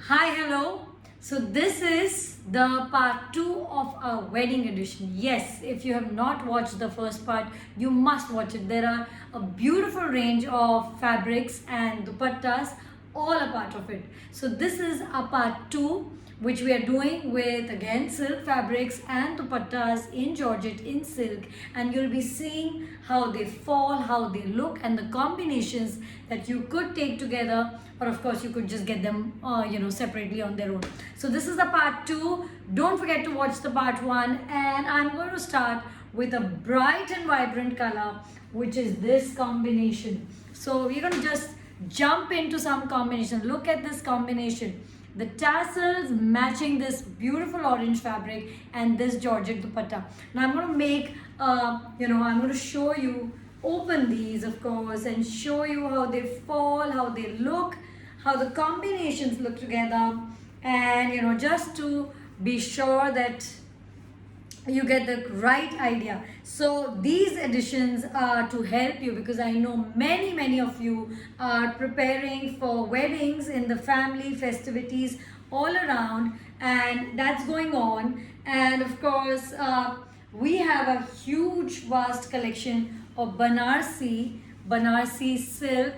Hi, hello. So this is the part 2 of our wedding edition. Yes, if you have not watched the first part, you must watch it. There are a beautiful range of fabrics and dupattas, all a part of it. So this is a part 2 which we are doing with again silk fabrics and dupattas in georgette in silk, and you'll be seeing how they fall, how they look, and the combinations that you could take together, or of course you could just get them separately on their own. So this is the part 2. Don't forget to watch the part 1, and I'm going to start with a bright and vibrant color, which is this combination. So we're going to just jump into some combination. Look at this combination, the tassels matching this beautiful orange fabric and this georgette dupatta. Now I'm going to make I'm going to show you, open these of course, and show you how they fall, how they look, how the combinations look together, and just to be sure that you get the right idea. So these additions are to help you, because I know many of you are preparing for weddings in the family festivities all around, and that's going on. And of course we have a huge vast collection of Banarsi silk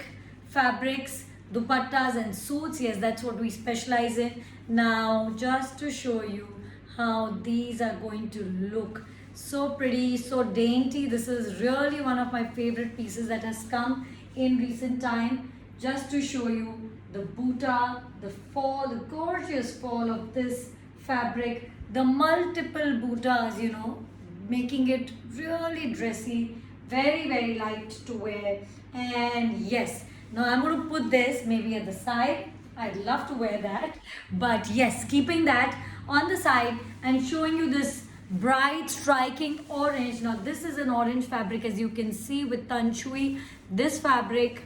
fabrics, dupattas and suits. Yes, that's what we specialize in. Now just to show you how these are going to look, so pretty, so dainty. This is really one of my favorite pieces that has come in recent time. Just to show you the buta, the fall, the gorgeous fall of this fabric, the multiple butas, making it really dressy, very light to wear. And yes, now I'm going to put this maybe at the side. I'd love to wear that, but yes, keeping that on the side and showing you this bright striking orange. Now this is an orange fabric, as you can see with Tanshui. This fabric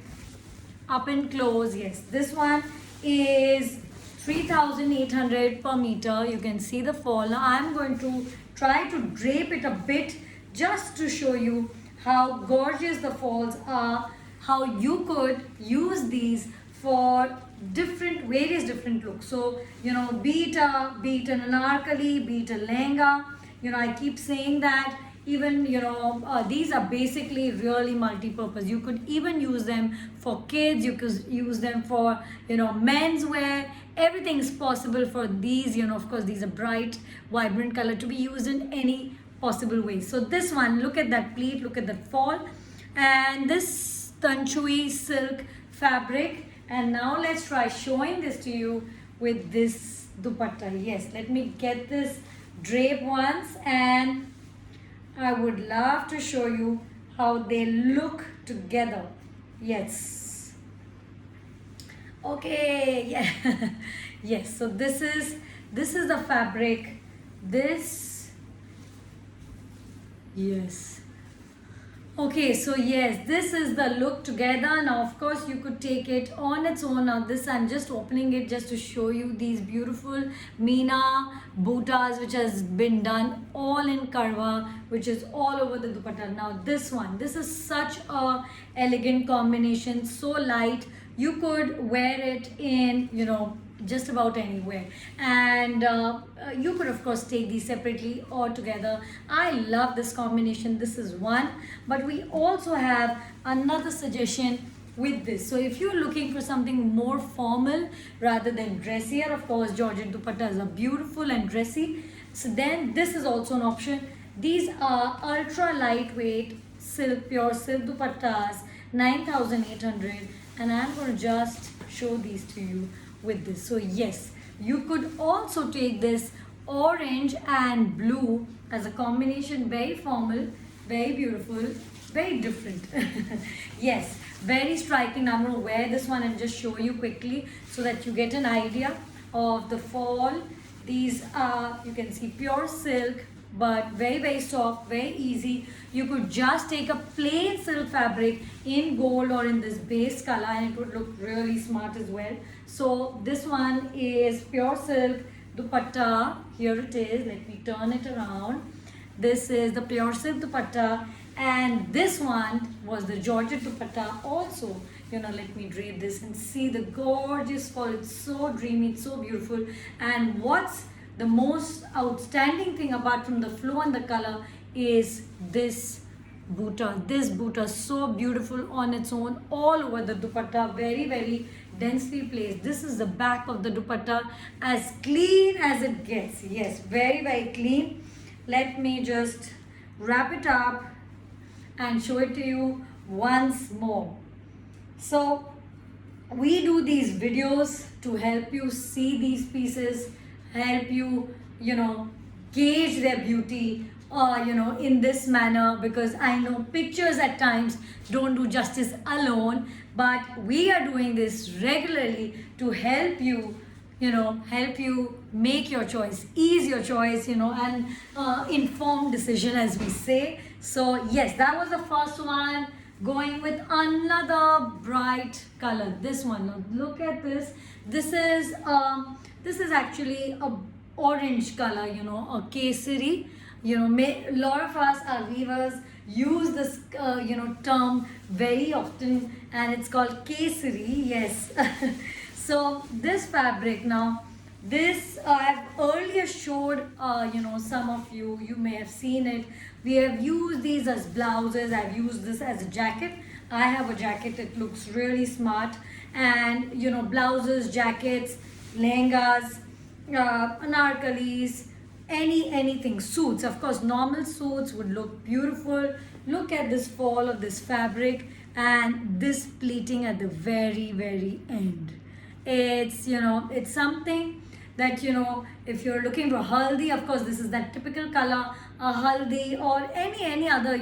up and close, yes, this one is 3,800 per meter. You can see the fall. Now I'm going to try to drape it a bit just to show you how gorgeous the falls are, how you could use these for various different looks. So be it an anarkali, be it a lehenga, I keep saying that. Even these are basically really multi-purpose. You could even use them for kids, you could use them for men's wear. Everything is possible for these. Of course these are bright vibrant color to be used in any possible way. So this one, look at that pleat, look at that fall, and this Tanshui silk fabric. And now let's try showing this to you with this dupatta. Yes, let me get this drape once, and I would love to show you how they look together. Yes. Okay, yeah. Yes, so this is the fabric. Yes. Okay, so yes, this is the look together. Now of course you could take it on its own. Now this, I'm just opening it just to show you these beautiful Meena butas, which has been done all in karwa, which is all over the dupatta. Now this one, this is such a elegant combination, so light. You could wear it in just about anywhere, and you could of course take these separately or together. I love this combination. This is one, but we also have another suggestion with this. So if you're looking for something more formal rather than dressier, of course georgette dupattas are beautiful and dressy, so then this is also an option. These are ultra lightweight silk, pure silk dupattas, 9,800, and I'm going to just show these to you with this. So yes, you could also take this orange and blue as a combination. Very formal, very beautiful, very different. Yes, very striking. I'm going to wear this one and just show you quickly so that you get an idea of the fall. These are, you can see, pure silk, but very soft, very easy. You could just take a plain silk fabric in gold or in this base color, and it would look really smart as well. So this one is pure silk dupatta. Here it is. Let me turn it around. This is the pure silk dupatta, and this one was the georgette dupatta also let me drape this and see the gorgeous fall. It's so dreamy, it's so beautiful. And what's the most outstanding thing apart from the flow and the color is this buta. This buta so beautiful on its own, all over the dupatta, very very densely placed. This is the back of the dupatta, as clean as it gets. Yes, very very clean. Let me just wrap it up and show it to you once more. So we do these videos to help you see these pieces, help you, gauge their beauty, in this manner, because I know pictures at times don't do justice alone, but we are doing this regularly to help you, help you make your choice, ease your choice, and informed decision, as we say. So yes, that was the first one. Going with another bright color, this one. Now look at this. This is actually a orange color, a kesari. A lot of us, our weavers, use this term very often, and it's called kesari. Yes. So this fabric, now this I've earlier showed, some of you may have seen it. We have used these as blouses. I've used this as a jacket. I have a jacket. It looks really smart. And blouses, jackets, lehengas, anarkalis, anything, suits. Of course, normal suits would look beautiful. Look at this fall of this fabric and this pleating at the very very end. It's something that, if you're looking for haldi, of course this is that typical color, haldi, or any other,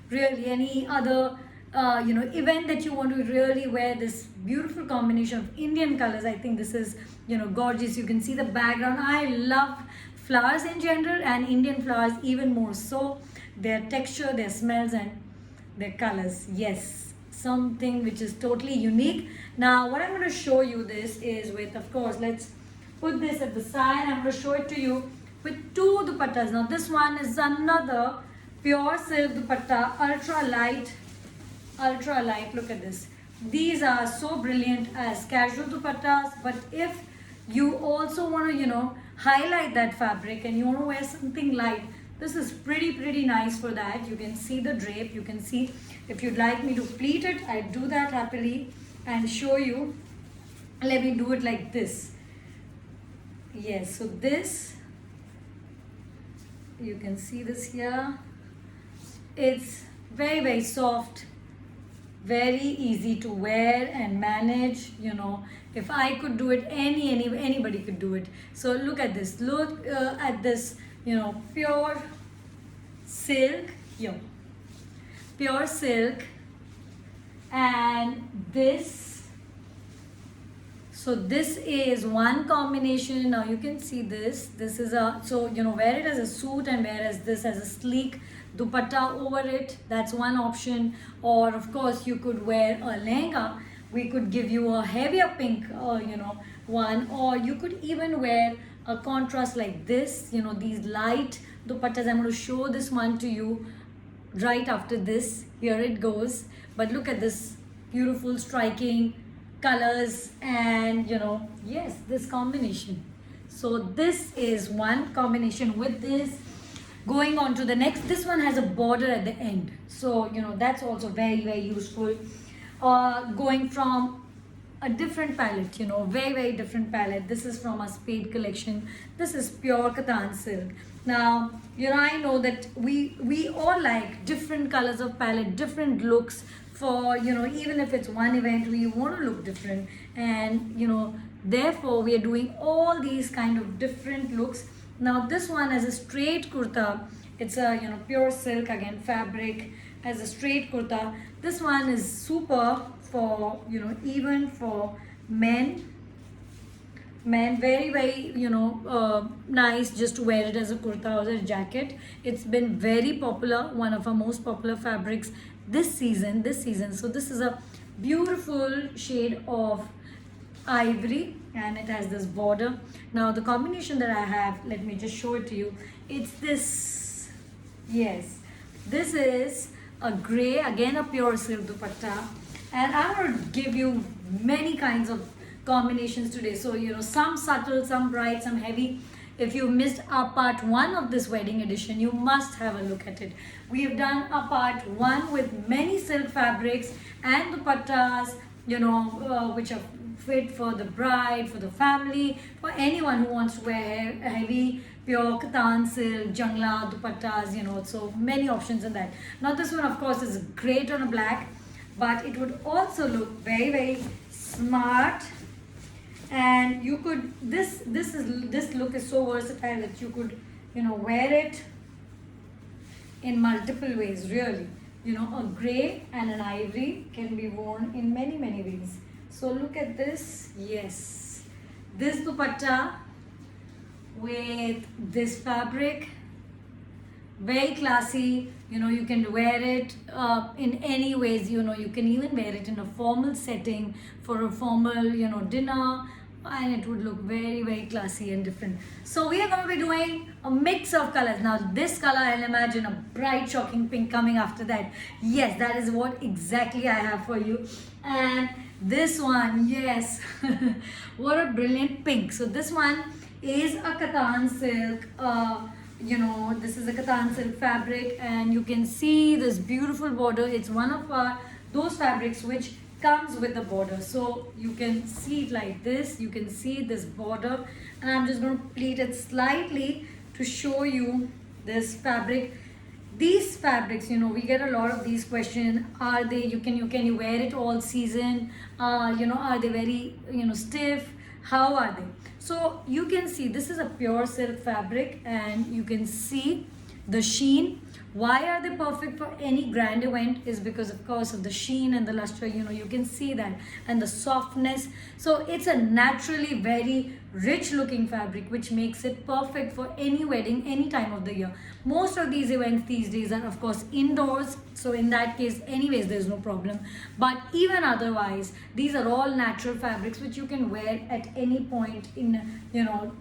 really any other event that you want to really wear this beautiful combination of Indian colors. I think this is, gorgeous. You can see the background. I love flowers in general, and Indian flowers even more so. Their texture, their smells, and their colors. Yes, something which is totally unique. Now what I'm going to show you this is with, of course, let's put this at the side. I'm going to show it to you with two dupattas. Now this one is another pure silk dupatta, ultra light. Look at this. These are so brilliant as casual dupattas, but if you also want to, highlight that fabric and you want to wear something light, this is pretty nice for that. You can see the drape. You can see, if you'd like me to pleat it, I do that happily and show you. Let me do it like this. Yes, so this, you can see this here. It's very very soft, very easy to wear and manage. If I could do it, anybody could do it. So look at this. Look at this, pure silk, pure silk, and this. So this is one combination. Now you can see this. This is wear it as a suit and wear this as a sleek dupatta over it. That's one option. Or of course you could wear a lehenga. We could give you a heavier pink, one. Or you could even wear a contrast like this. These light dupattas. I'm going to show this one to you right after this. Here it goes. But look at this beautiful, striking colors, and yes, this combination. So this is one combination with this. Going on to the next, this one has a border at the end, so that's also very very useful. Going from a different palette, very very different palette. This is from a Spade collection. This is pure Katan silk. Now I know that we all like different colors of palette, different looks. For even if it's one event, we want to look different, and therefore we are doing all these kind of different looks. Now this one has a straight kurta. It's a pure silk again fabric, as a straight kurta. This one is super for even for men, very very nice just to wear it as a kurta or a jacket. It's been very popular, one of our most popular fabrics this season. So this is a beautiful shade of ivory, and it has this border. Now the combination that I have, let me just show it to you. It's this. Yes, this is a gray, again a pure silk dupatta, and I'm going to give you many kinds of combinations today. So some subtle, some bright, some heavy. If you missed our part 1 of this wedding edition, you must have a look at it. We have done a part 1 with many silk fabrics and dupattas, which are fit for the bride, for the family, for anyone who wants to wear heavy, pure katan silk, jangla, dupattas, so many options in that. Now this one of course is great on a black, but it would also look very, very smart. And you could, this look is so versatile that you could wear it in multiple ways, really. A grey and an ivory can be worn in many, many ways. So look at this. Yes, this dupatta with this fabric, very classy. You can wear it in any ways. You can even wear it in a formal setting for a formal dinner, and it would look very, very classy and different. So we are going to be doing a mix of colors. Now this color, I'll imagine a bright shocking pink coming after that. Yes, that is what exactly I have for you. And this one, yes, what a brilliant pink. So this one is a katan silk. This is a katan silk fabric, and you can see this beautiful border. It's one of those fabrics which comes with the border, so you can see it like this. You can see this border, and I'm just going to pleat it slightly to show you this fabric. These fabrics, we get a lot of these questions. Are they, can you wear it all season? Are they very stiff? How are they? So you can see this is a pure silk fabric, and you can see the sheen. Why are they perfect for any grand event is because of course of the sheen and the luster. You can see that, and the softness. So it's a naturally very rich looking fabric which makes it perfect for any wedding, any time of the year. Most of these events these days are of course indoors, so in that case anyways there's no problem. But even otherwise, these are all natural fabrics which you can wear at any point in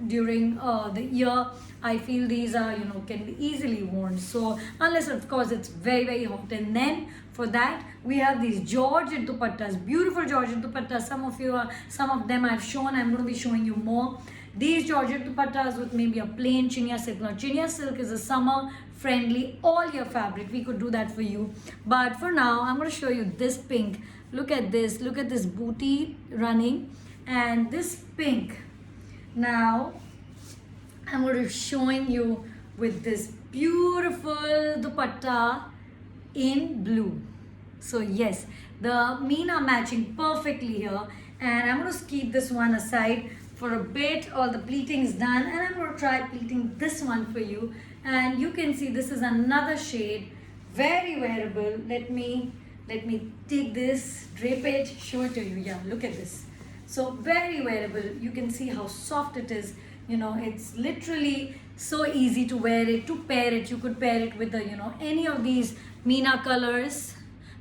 during the year. I feel these are can be easily worn, so unless of course it's very, very hot. And then for that we have these georgette dupattas, beautiful georgette dupattas. Some of them I've shown. I'm going to be showing you more. These georgette dupattas with maybe a plain chinia silk. Now chinia silk is a summer friendly all year fabric. We could do that for you, but for now I'm going to show you this pink. Look at this booty running, and this pink. Now I'm going to be showing you with this beautiful dupatta in blue. So yes, the meena matching perfectly here, and I'm going to keep this one aside for a bit. All the pleating is done, and I'm going to try pleating this one for you. And you can see this is another shade, very wearable. Let me take this, drape it, show it to you. Yeah, look at this. So very wearable. You can see how soft it is. It's literally so easy to wear it, to pair it. You could pair it with the any of these meena colors,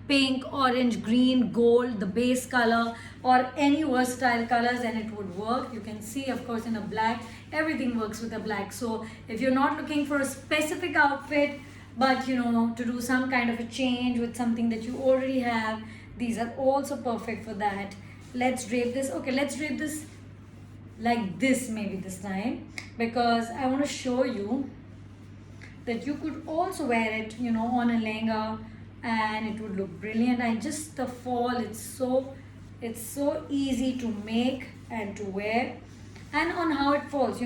pink, orange, green, gold, the base color, or any versatile colors, and it would work. You can see of course in a black, everything works with a black. So if you're not looking for a specific outfit, but to do some kind of a change with something that you already have, these are also perfect for that. Let's drape this. Okay, let's drape this like this maybe this time, because I want to show you that you could also wear it on a lehenga, and it would look brilliant. The fall, it's so easy to make and to wear, and on how it falls.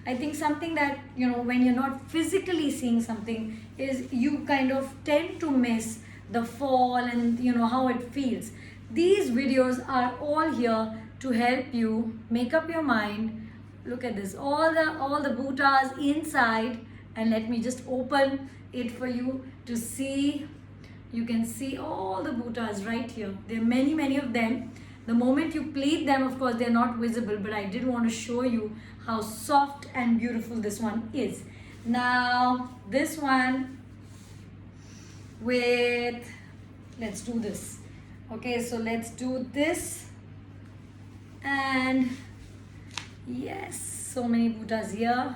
I think something that when you're not physically seeing something is you kind of tend to miss the fall and how it feels. These videos are all here to help you make up your mind. Look at this, all the buttas inside, and let me just open it for you to see. You can see all the buttas right here. There are many of them. The moment you pleat them, of course they're not visible, but I did want to show you how soft and beautiful this one is. Now this one with, let's do this. Okay, so let's do this. And yes, so many buttas here.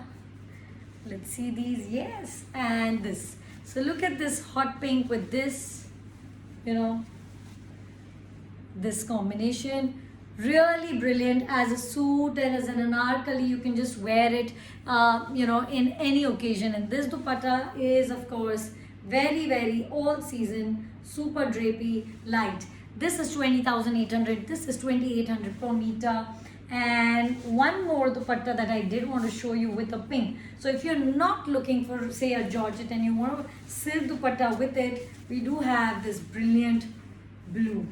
Let's see these. Yes, and this. So look at this hot pink with this this combination. Really brilliant as a suit and as an anarkali. You can just wear it in any occasion. And this dupatta is of course very all season, super drapey, light. This is 20,800, this is 2,800 per meter. And one more dupatta that I did want to show you with a pink. So if you're not looking for say a georgette and you want a silk dupatta with it, we do have this brilliant blue.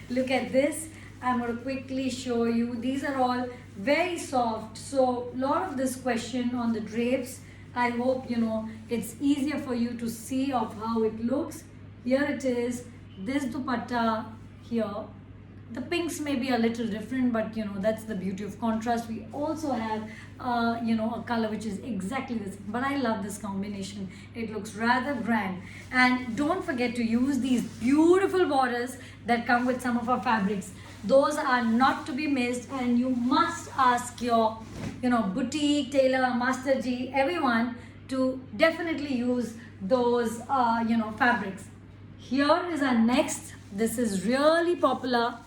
Look at this. I'm going to quickly show you. These are all very soft. So lot of this question on the drapes, I hope it's easier for you to see of how it looks. Here it is, this dupatta here. The pinks may be a little different, but that's the beauty of contrast. We also have a color which is exactly the same, but I love this combination. It looks rather grand. And don't forget to use these beautiful borders that come with some of our fabrics. Those are not to be missed, and you must ask your boutique, tailor, master G, everyone to definitely use those fabrics. Here is our next. This is really popular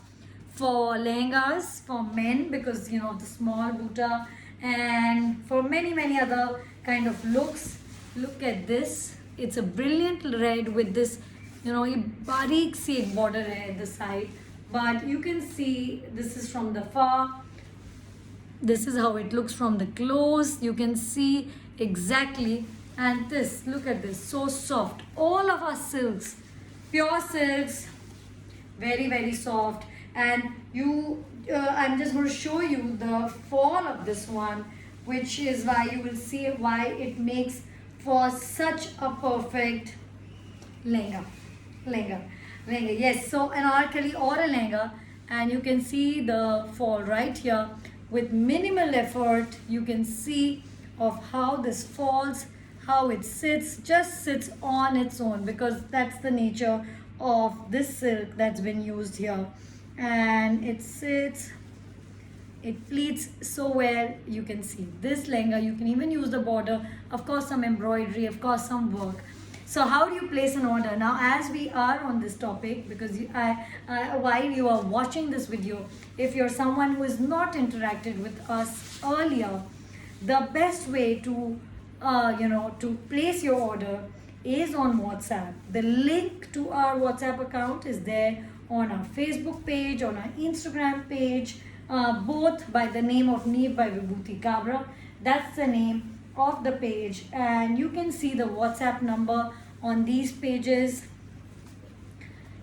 for lehengas for men because of the small boota, and for many other kind of looks. Look at this. It's a brilliant red with this bareek see border at the side, but you can see this is from the far. This is how it looks from the close. You can see exactly. And this, look at this, so soft. All of our silks, pure silks, very soft. And I'm just going to show you the fall of this one, which is why you will see why it makes for such a perfect lehenga. Yes, so an anarkali or a lehenga, and you can see the fall right here with minimal effort. You can see of how this falls, how it sits, just sits on its own, because that's the nature of this silk that's been used here. And it sits, it pleats so well. You can see this lehenga, you can even use the border, of course some embroidery, of course some work. So how do you place an order? Now as we are on this topic, because while you are watching this video, if you're someone who has not interacted with us earlier, the best way to to place your order is on WhatsApp. The link to our WhatsApp account is there on our Facebook page, on our Instagram page, both by the name of Neev by Vibhuti Kabra. That's the name of the page, and you can see the WhatsApp number on these pages.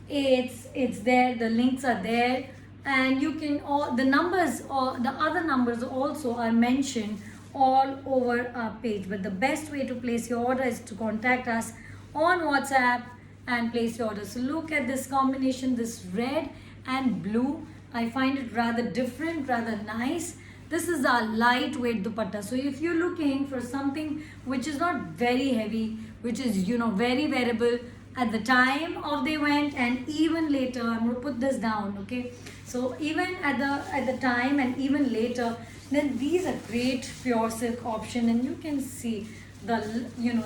It's there, the links are there, and you can the numbers or the other numbers also are mentioned all over our page. But the best way to place your order is to contact us on WhatsApp and place your order. So look at this combination, this red and blue. I find it rather different, rather nice. This is our lightweight dupatta. So if you're looking for something which is not very heavy, which is very wearable at the time of the event and even later, I'm going to put this down, okay? So even at the time and even later, then these are great pure silk option. And you can see the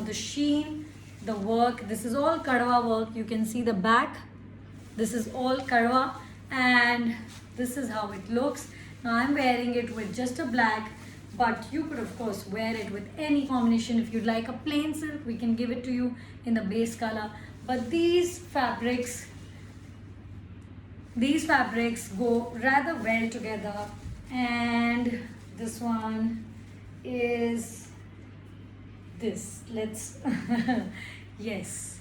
the sheen, the work. This is all kadwa work. You can see the back. This is all kadwa, and this is how it looks. Now I'm wearing it with just a black, but you could of course wear it with any combination. If you'd like a plain silk, we can give it to you in the base color. But these fabrics go rather well together. And this one is this. Let's yes,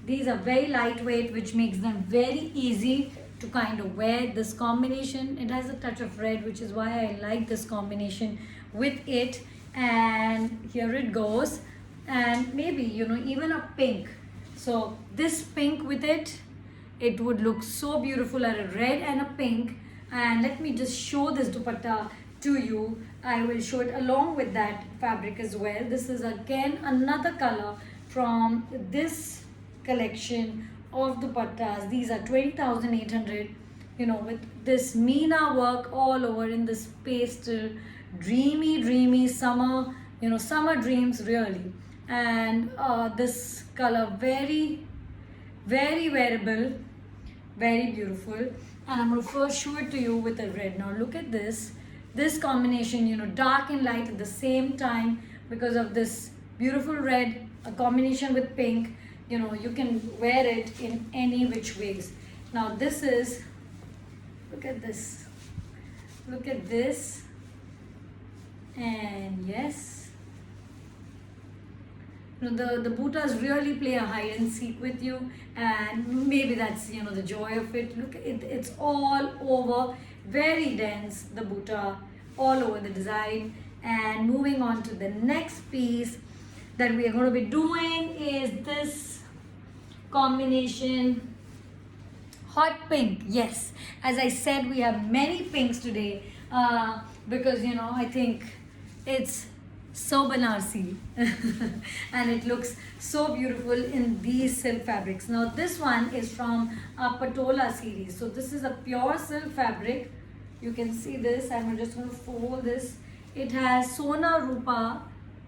these are very lightweight, which makes them very easy to kind of wear. This combination, it has a touch of red, which is why I like this combination with it. And here it goes, and maybe even a pink. So this pink with it would look so beautiful at a red and a pink. And let me just show this dupatta to you. I will show it along with that fabric as well. This is again another color from this collection of dupattas. These are 20,800, with this Meena work all over in this pastel, dreamy summer, summer dreams really. And this color very wearable, very beautiful. And I'm going to first show it to you with a red. Now look at this combination, you know, dark and light at the same time, because of this beautiful red, a combination with pink. You know, you can wear it in any which ways. Now this is, look at this, look at this, and yes, you know, the buttas really play a hide and seek with you, and maybe that's, you know, the joy of it. Look, it's all over, very dense, the butta, all over the design. And moving on to the next piece that we are going to be doing is this combination, hot pink. Yes, as I said, we have many pinks today, because, you know, I think it's so Banarsi and it looks so beautiful in these silk fabrics. Now this one is from our Patola series. So this is a pure silk fabric. You can see this. I'm just going to fold this. It has Sona Rupa,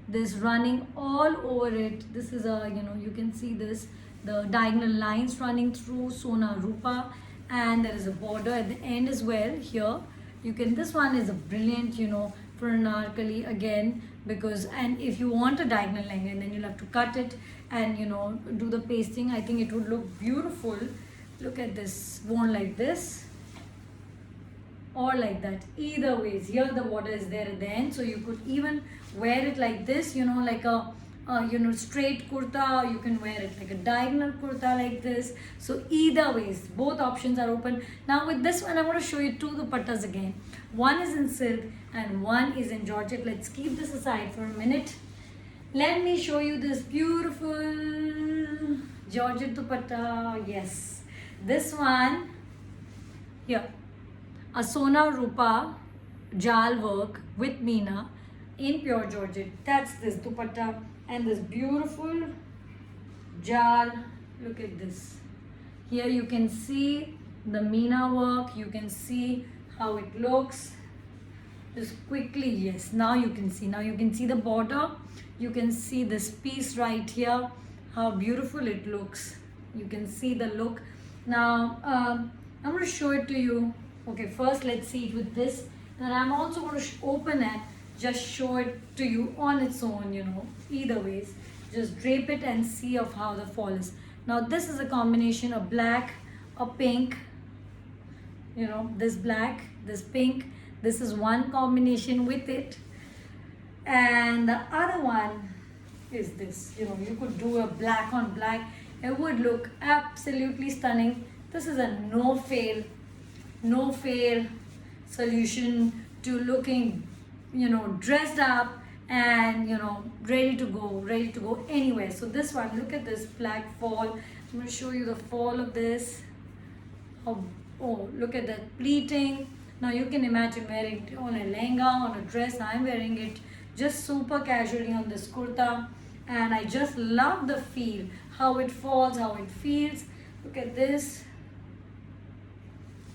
this running all over it. This is a, you know, you can see this, the diagonal lines running through Sona Rupa, and there is a border at the end as well here. You can, this one is a brilliant, you know, for anarkali again, because, and if you want a diagonal lehenga, and then you'll have to cut it and, you know, do the pasting. I think it would look beautiful. Look at this, worn like this or like that. Either ways, here the border is there at the end, so you could even wear it like this, you know, like a you know, straight kurta. You can wear it like a diagonal kurta like this. So either ways, both options are open. Now with this one, I'm going to show you two dupattas again. One is in silk and one is in georgette. Let's keep this aside for a minute. Let me show you this beautiful georgette dupatta. Yes, this one here, a Sona Rupa jal work with Meena in pure georgette. That's this dupatta, and this beautiful jal. Look at this. Here you can see the Meena work. You can see how it looks. Just quickly, yes, now you can see. Now you can see the border. You can see this piece right here, how beautiful it looks. You can see the look. Now I'm going to show it to you. Okay, first let's see it with this. Then I'm also going to open it, just show it to you on its own, you know. Either ways, just drape it and see of how the fall is. Now this is a combination of black, a pink, you know, this black, this pink. This is one combination with it, and the other one is this. You know, you could do a black on black. It would look absolutely stunning. This is a no fail solution to looking, you know, dressed up and, you know, ready to go anywhere. So this one, look at this black fall. I'm going to show you the fall of this. Oh, look at that pleating. Now you can imagine wearing it on a lehenga, on a dress. I'm wearing it just super casually on this kurta, and I just love the feel, how it falls, how it feels. Look at this.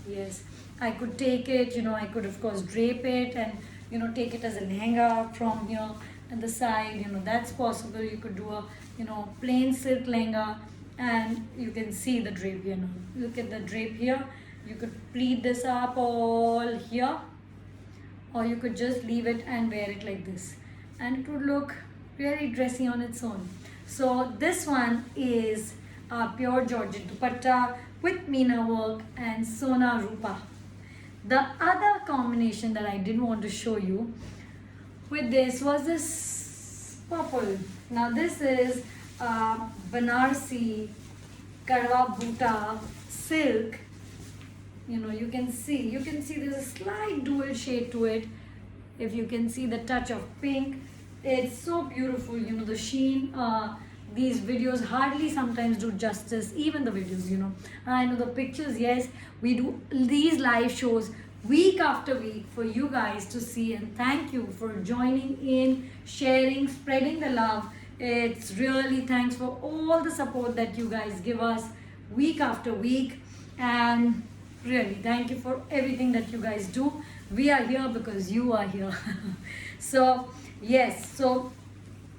Yes, I could take it, you know, I could of course drape it and, you know, take it as a lehenga from here and the side, you know, that's possible. You could do a, you know, plain silk lehenga, and you can see the drape here now. Look at the drape here. You could pleat this up all here, or you could just leave it and wear it like this, and it would look really dressy on its own. So this one is pure georgette dupatta with Meena work and Sona Rupa. The other combination that I didn't want to show you with this was this purple. Now this is Banarsi Karwa Butta silk. You know, you can see there's a slight dual shade to it. If you can see the touch of pink, it's so beautiful. You know, the sheen, these videos hardly sometimes do justice, even the videos, you know. I know the pictures, yes, we do these live shows week after week for you guys to see, and thank you for joining in, sharing, spreading the love. It's really thanks for all the support that you guys give us week after week, and really thank you for everything that you guys do. We are here because you are here. So yes, so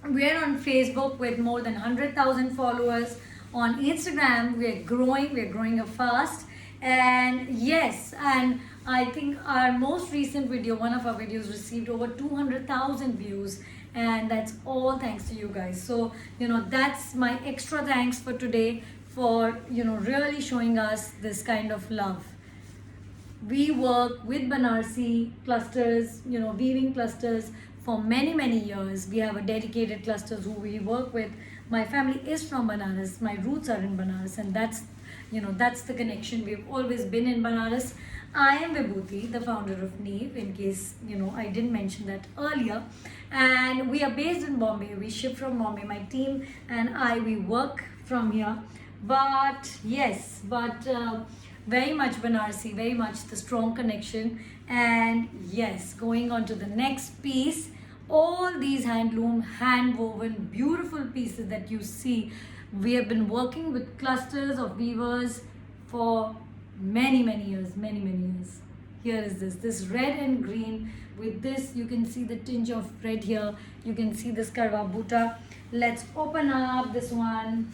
we're on Facebook with more than 100,000 followers. On Instagram we're growing fast, And yes, and I think our most recent video, one of our videos, received over 200,000 views, and that's all thanks to you guys. So that's my extra thanks for today, for really showing us this kind of love. We work with Banarsi clusters, weaving clusters for many years. We have a dedicated clusters who we work with. My family is from Banaras. My roots are in Banaras, and that's the connection. We've always been in Banaras. I am Vibhuti, the founder of Neev, in case I didn't mention that earlier. And we are based in Bombay. We ship from Bombay. My team and I, we work from here. But yes, very much Banarsi, very much the strong connection. And yes, going on to the next piece, all these handloom, hand woven, beautiful pieces that you see, we have been working with clusters of weavers for many years. Here is this red and green. With this, you can see the tinge of red here. You can see this karwa buta. Let's open up this one.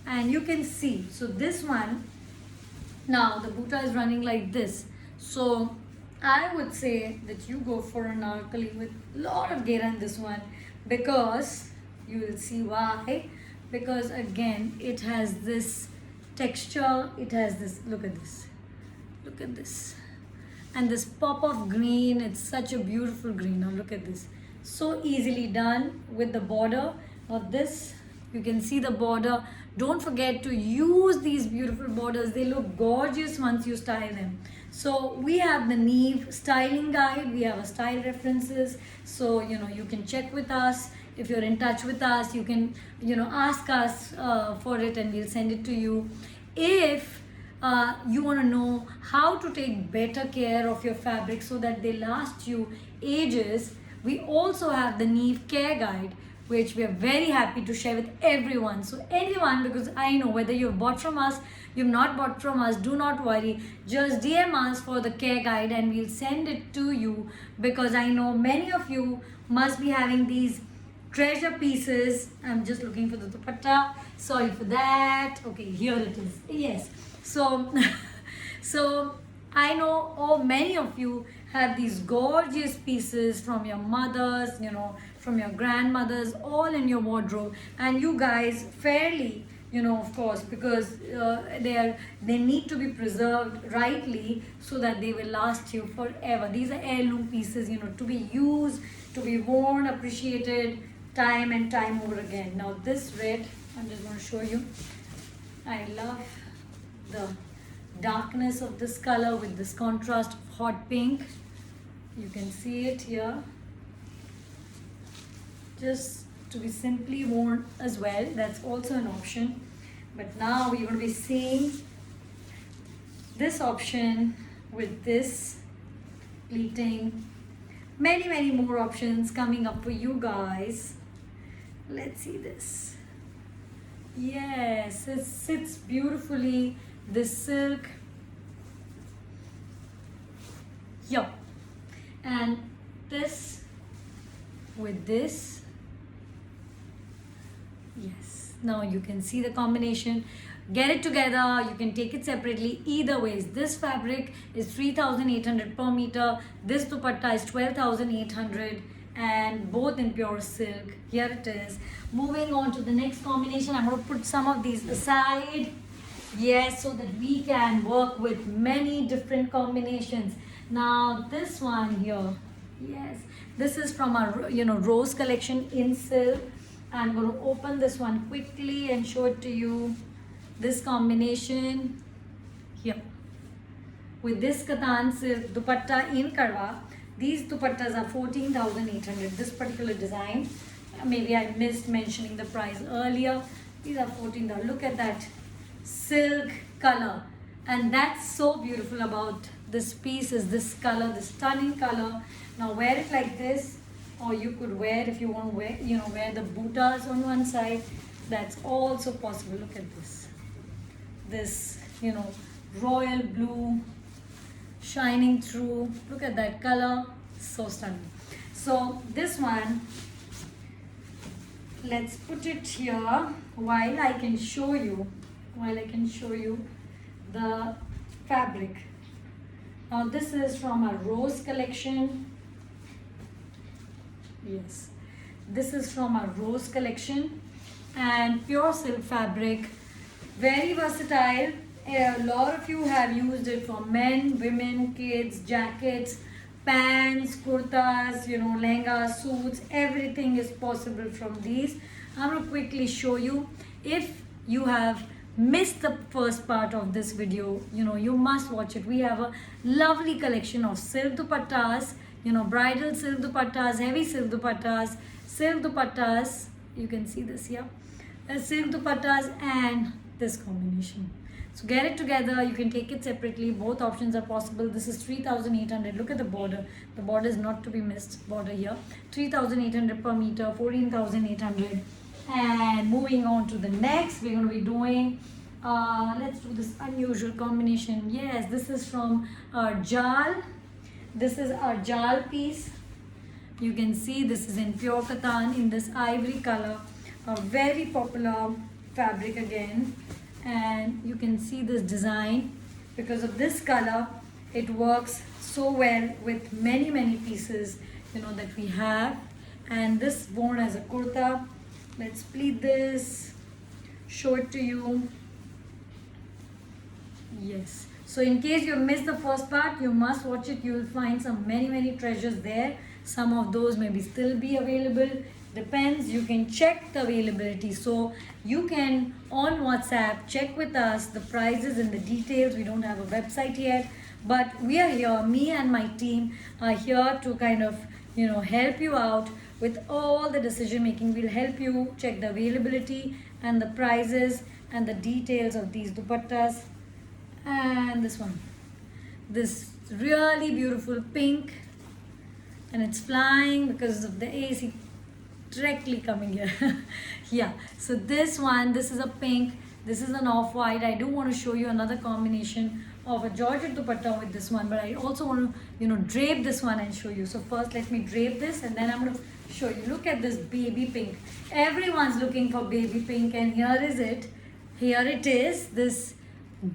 And you can see, so this one, now the buta is running like this. So I would say that you go for an anarkali with lot of ghera in this one, because you will see why. Because again, it has this texture, it has this, look at this, and this pop of green. It's such a beautiful green. Now look at this, so easily done with the border of this. You can see the border. Don't forget to use these beautiful borders. They look gorgeous once you style them. So we have the Neev styling guide. We have a style references. So you can check with us. If you're in touch with us, you can ask us for it, and we'll send it to you. If you want to know how to take better care of your fabric so that they last you ages, we also have the Neev care guide, which we are very happy to share with everyone. So anyone, because I know whether you've bought from us, you've not bought from us, do not worry. Just DM us for the care guide and we'll send it to you, because I know many of you must be having these treasure pieces. I'm just looking for the dupatta. Sorry for that. Okay, here it is. Yes. So, so I know many of you have these gorgeous pieces from your mothers, from your grandmothers, all in your wardrobe, and you guys fairly, of course, because they need to be preserved rightly so that they will last you forever. These are heirloom pieces, to be used, to be worn, appreciated time and time over again. Now this red, I'm just going to show you. I love the darkness of this color with this contrast of hot pink. You can see it here. Just to be simply worn as well, that's also an option. But now we're going to be seeing this option with this pleating. Many more options coming up for you guys. Let's see this. Yes, it sits beautifully. This silk. Yeah. And this with this. Yes, now you can see the combination. Get it together, you can take it separately. Either ways, this fabric is 3,800 per meter. This dupatta is 12,800, and both in pure silk. Here it is. Moving on to the next combination, I'm going to put some of these aside. Yes, so that we can work with many different combinations. Now this one here, yes, this is from our rose collection in silk. I'm going to open this one quickly and show it to you. This combination here with this katan silk dupatta in karwa. These dupattas are 14,800. This particular design, maybe I missed mentioning the price earlier. These are 14,000. Look at that silk color, and that's so beautiful about this piece is this color, this stunning color. Now wear it like this, or you could wear, if you want to wear, wear the buttas on one side. That's also possible. Look at this, royal blue shining through. Look at that color, so stunning. So this one, let's put it here while I can show you the fabric. Now this is from our Rose collection. Yes, this is from our Rose collection, and pure silk fabric, very versatile. A lot of you have used it for men, women, kids, jackets, pants, kurtas, lehengas, suits. Everything is possible from these. I'm going to quickly show you. If you have missed the first part of this video, you must watch it. We have a lovely collection of silk dupattas, bridal silk dupattas, heavy silk dupattas. You can see this here. Silk dupattas and this combination. So get it together. You can take it separately. Both options are possible. This is 3,800. Look at the border. The border is not to be missed. Border here. 3,800 per meter. 14,800. And moving on to the next, we're going to be doing, let's do this unusual combination. Yes, this is from our Jal. This is our Jal piece. You can see this is in pure katan in this ivory color. A very popular fabric again. And you can see this design. Because of this color, it works so well with many pieces that we have. And this worn as a kurta. Let's pleat this, show it to you. Yes, so in case you missed the first part, you must watch it. You will find some many treasures there. Some of those maybe still be available, depends. You can check the availability, so you can on WhatsApp check with us the prices and the details. We don't have a website yet, but we are here. Me and my team are here to kind of help you out with all the decision making. We'll help you check the availability and the prices and the details of these dupattas. And this one, this really beautiful pink, and it's flying because of the AC directly coming here. Yeah, so this one, this is a pink, this is an off-white. I do want to show you another combination of a Georgette dupatta with this one, but I also want to drape this one and show you. So first let me drape this and then I'm going to show you. Look at this baby pink. Everyone's looking for baby pink, and here is it. Here it is, this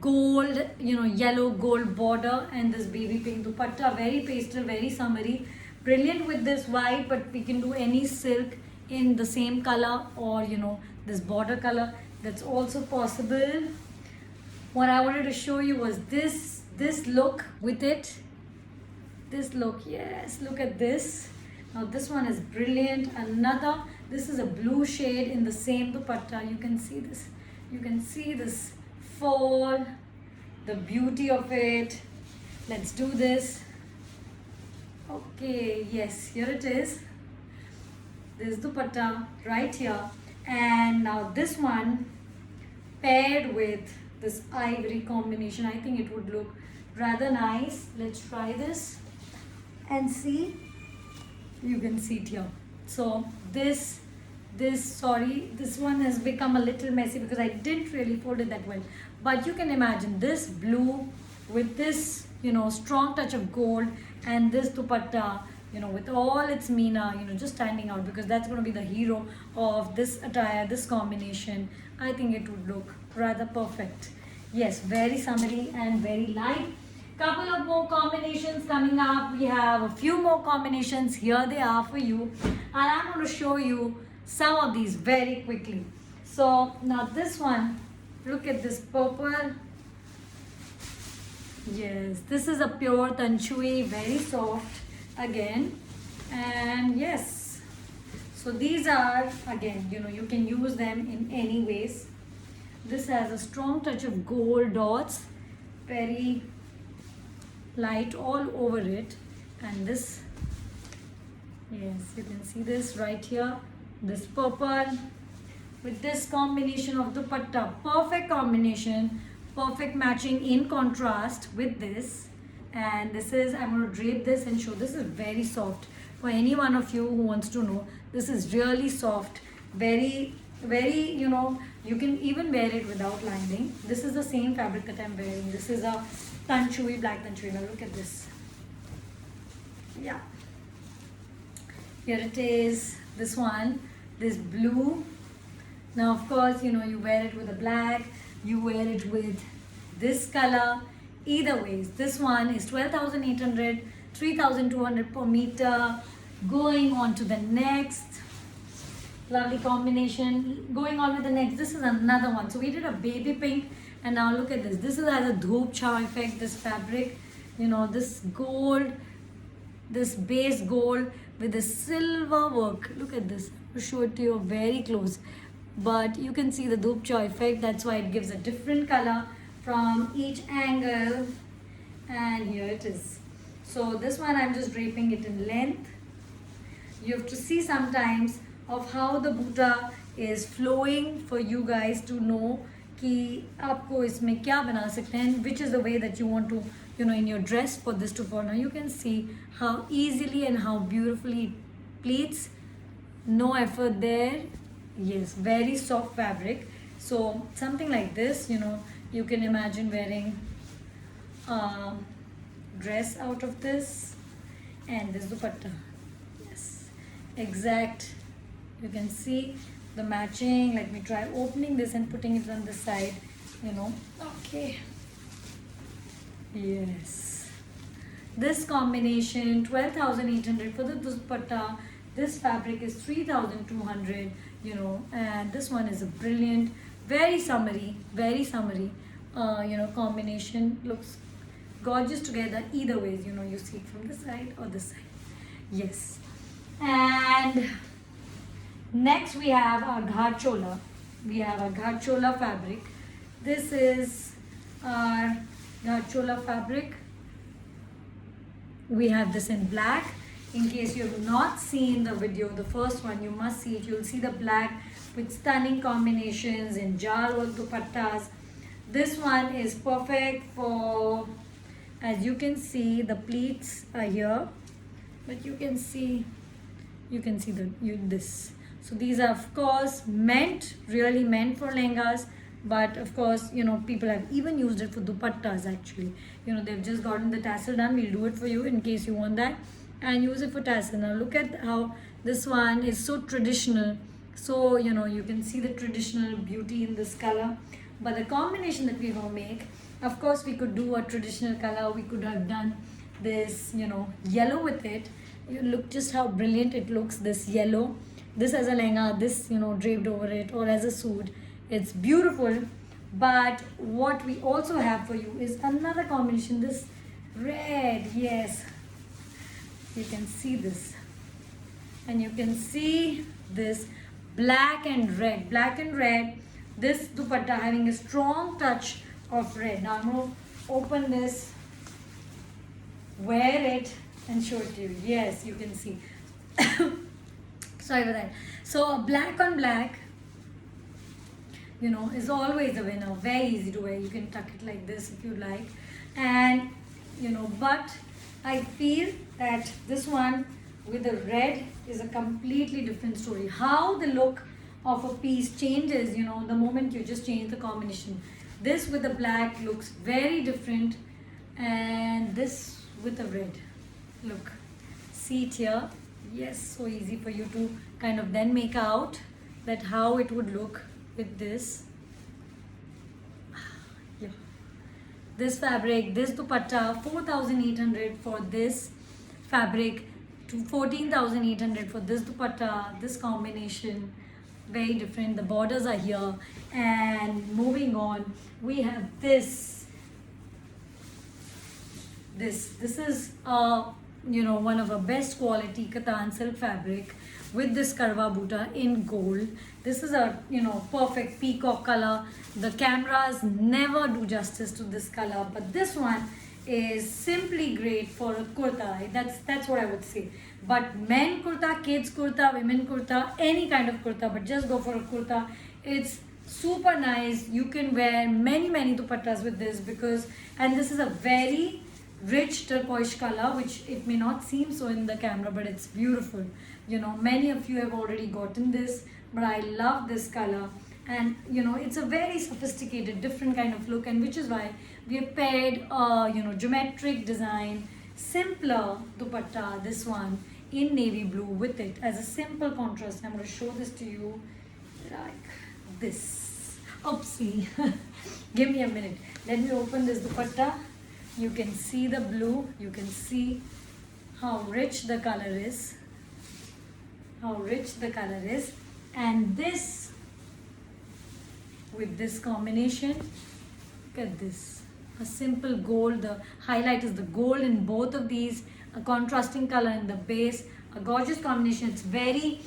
gold, yellow gold border and this baby pink dupatta. Very pastel, very summery, brilliant with this white, but we can do any silk in the same color or this border color. That's also possible. What I wanted to show you was this look with it. This look, yes, look at this. Now this one is brilliant. Another, this is a blue shade in the same dupatta. You can see this. You can see this fall, the beauty of it. Let's do this. Okay, yes, here it is. This dupatta right here. And now this one paired with this ivory combination. I think it would look rather nice. Let's try this and see. You can see it here. So this one has become a little messy because I didn't really fold it that well. But you can imagine this blue with this, strong touch of gold, and this dupatta, with all its meena, just standing out, because that's going to be the hero of this attire, this combination. I think it would look rather perfect. Yes, very summery and very light. Couple of more combinations coming up. We have a few more combinations. Here they are for you, and I'm going to show you some of these very quickly. So now this one, look at this purple. Yes, this is a pure Tanchui, very soft again. And yes, so these are again, you can use them in any ways. This has a strong touch of gold dots, very light all over it. And this, yes, you can see this right here, this purple with this combination of dupatta. Perfect combination, perfect matching in contrast with this. And this is, I'm going to drape this and show. This is very soft. For any one of you who wants to know, this is really soft, very you can even wear it without lining. This is the same fabric that I'm wearing. This is a Tanchui, black Tanchui. Now look at this. Yeah, here it is. This one, this blue. Now of course, you know, you wear it with a black, you wear it with this color. Either ways, this one is 12,800, 3,200 per meter. Going on to the next. Lovely combination. Going on with the next. This is another one. So we did a baby pink, and now look at this. This has a dhoop chow effect, this fabric. You know, this gold, this base gold with the silver work. Look at this. I'll show it to you very close. But you can see the dhoop chow effect. That's why it gives a different color from each angle. And here it is. So this one I'm just draping it in length. You have to see sometimes of how the buta is flowing for you guys to know कि आपको इसमें क्या बना सकते हैं, which is the way that you want to, you know, in your dress for this to fall. Now you can see how easily and how beautifully it pleats. No effort there. Yes, very soft fabric. So something like this, you know, you can imagine wearing a dress out of this and this dupatta. Yes, exact. You can see the matching. Let me try opening this and putting it on the side, you know. Okay. Yes. This combination 12,800 for the dupatta. This fabric is 3,200, you know, and this one is a brilliant, very summery, you know, combination. Looks gorgeous together either ways, you know, you see it from this side or this side. Yes. And next we have our Ghar Chola. We have a Ghar Chola fabric. This is our Ghar Chola fabric. We have this in black. In case you have not seen the video, the first one, you must see it. You'll see the black with stunning combinations in jal work dupattas. This one is perfect for, as you can see, the pleats are here, but you can see this. So these are of course really meant for lehengas, but of course, you know, people have even used it for dupattas actually. You know, they've just gotten the tassel done. We'll do it for you in case you want that, and use it for tassel. Now look at how this one is so traditional. So, you know, you can see the traditional beauty in this color. But the combination that we're going to make, of course, we could do a traditional color. We could have done this, you know, yellow with it. You look just how brilliant it looks, this yellow. This as a lehenga, this, you know, draped over it, or as a suit. It's beautiful. But what we also have for you is another combination. This red, yes. You can see this. And you can see this black and red. Black and red. This dupatta having a strong touch of red. Now I'm going to open this, wear it, and show it to you. Yes, you can see. Sorry for that. So black on black, you know, is always a winner. Very easy to wear. You can tuck it like this if you like. And, you know, but I feel that this one with the red is a completely different story. How the look of a piece changes, you know, the moment you just change the combination. This with the black looks very different, and this with the red. Look, see it here. Yes, so easy for you to kind of then make out that how it would look with this. Yeah. This fabric, this dupatta, 4,800 for this fabric, to 14,800 for this dupatta. This combination, very different. The borders are here. And moving on, we have this. This is you know, one of our best quality Katan silk fabric with this karwa buta in gold. This is a, you know, perfect peacock color. The cameras never do justice to this color, but this one is simply great for a kurta. That's what I would say. But men kurta, kids kurta, women kurta, any kind of kurta, but just go for a kurta. It's super nice. You can wear many dupattas with this, because, and this is a very rich turquoise color, which it may not seem so in the camera, but it's beautiful. You know, many of you have already gotten this, but I love this color. And you know, it's a very sophisticated, different kind of look, and which is why we have paired you know, geometric design, simpler dupatta, this one, in navy blue with it as a simple contrast. I'm going to show this to you like this. Oopsie. Give me a minute. Let me open this dupatta. You can see the blue. You can see how rich the color is. How rich the color is. And this, with this combination, look at this. A simple gold. The highlight is the gold in both of these. A contrasting color in the base. A gorgeous combination. It's very,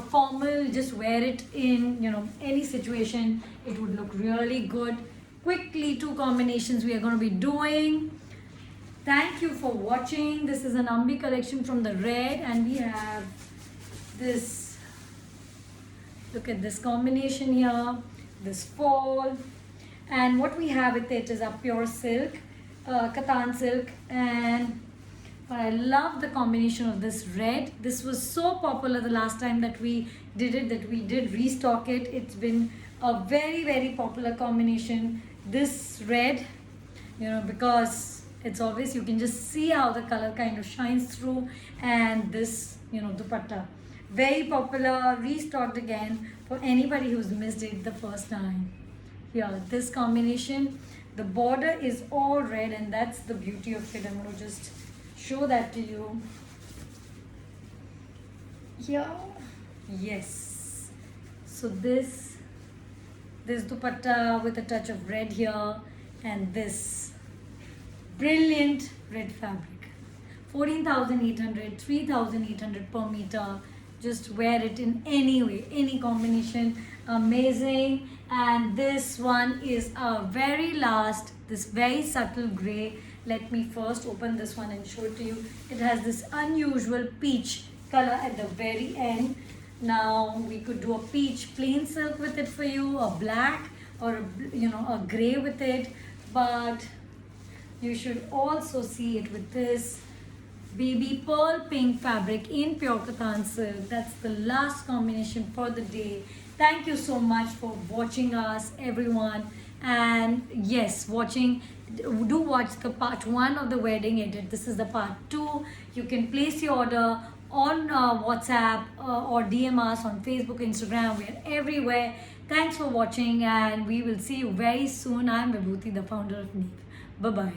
formal. Just wear it in, any situation. It would look really good. Quickly, 2 combinations we are going to be doing. Thank you for watching. This is an Ambi collection from the red, and we have this. Look at this combination here. This fall. And what we have with it is a pure silk, Katan silk, and I love the combination of this red. This was so popular the last time that we did it, that we did restock it. It's been a very, very popular combination. This red, because it's obvious, you can just see how the color kind of shines through, and this, dupatta. Very popular, restocked again for anybody who's missed it the first time. Here, this combination, the border is all red, and that's the beauty of it. I'm going to just show that to you. Here, yes. So this dupatta with a touch of red here, and this brilliant red fabric. 14,800, 3,800 per meter. Just wear it in any way, any combination. Amazing. And this one is our very last, this very subtle gray. Let me first open this one and show it to you. It has this unusual peach color at the very end. Now we could do a peach plain silk with it for you, a black, or a gray with it, but you should also see it with this baby pearl pink fabric in pure Katan silk. That's the last combination for the day. Thank you so much for watching us, everyone. And yes, do watch the part 1 of the wedding edit. This is the part 2. You can place your order on WhatsApp or DM us on Facebook, Instagram. We're everywhere. Thanks for watching, and we will see you very soon. I'm Vibhuti, the founder of Neev. Bye-bye.